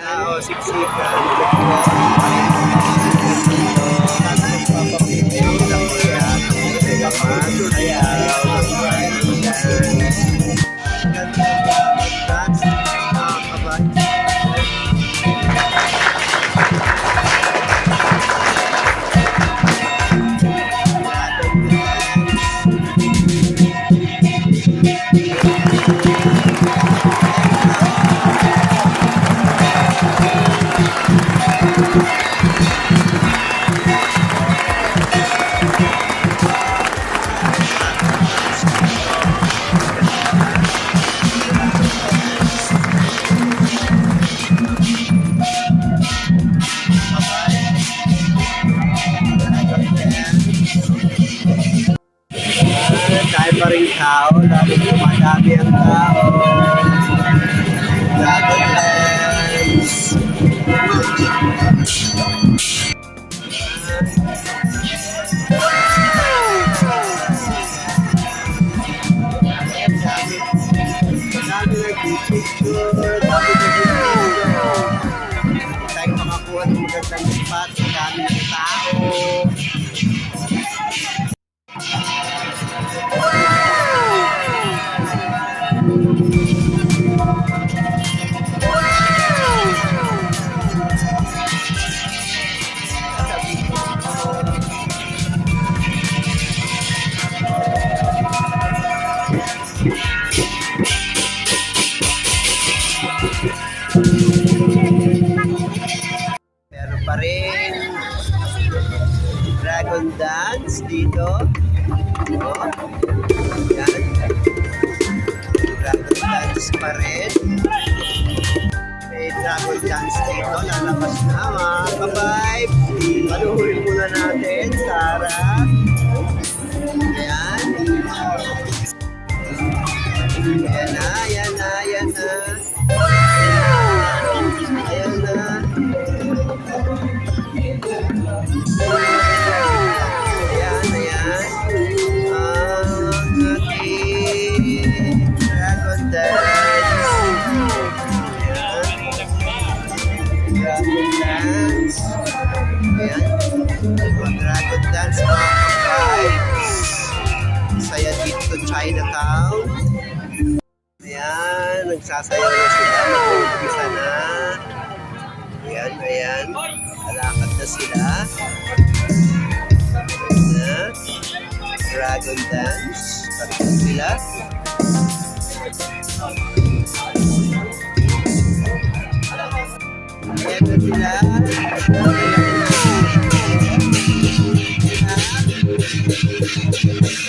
tao, siksikan. Magpapapipil lang po yan. Sayaw. Ganda ba? Dance. Nakakabay. Dahil pa rin tao, lalo madami ang tao. Dragon Dance. Dami nag-picture, dami nag-video. Tayo makakuha ng magandang spot, dami ng tao. Meron pa rin Dragon Dance dito. Oh, yan. Dragon Dance pa rin. May Dragon Dance dito. Lalabas na mga ka-vibe. Panuhurin muna natin. Tara. Ayan. Ayan na, ayan na, ayan na. Ayan na. Ayan, ayan. Ang ating Dragon Dance. Ayan. Dragon Dance. Ayan. Dragon Dance mga ka-vibes. Saya dito Chinatown. Ayan, nagsasayaw na sila. Mag-umpisa na. Ayan, ayan. Alakad na sila. Ayan. Dragon Dance. Parang sila. Ayan na sila. Ayan na.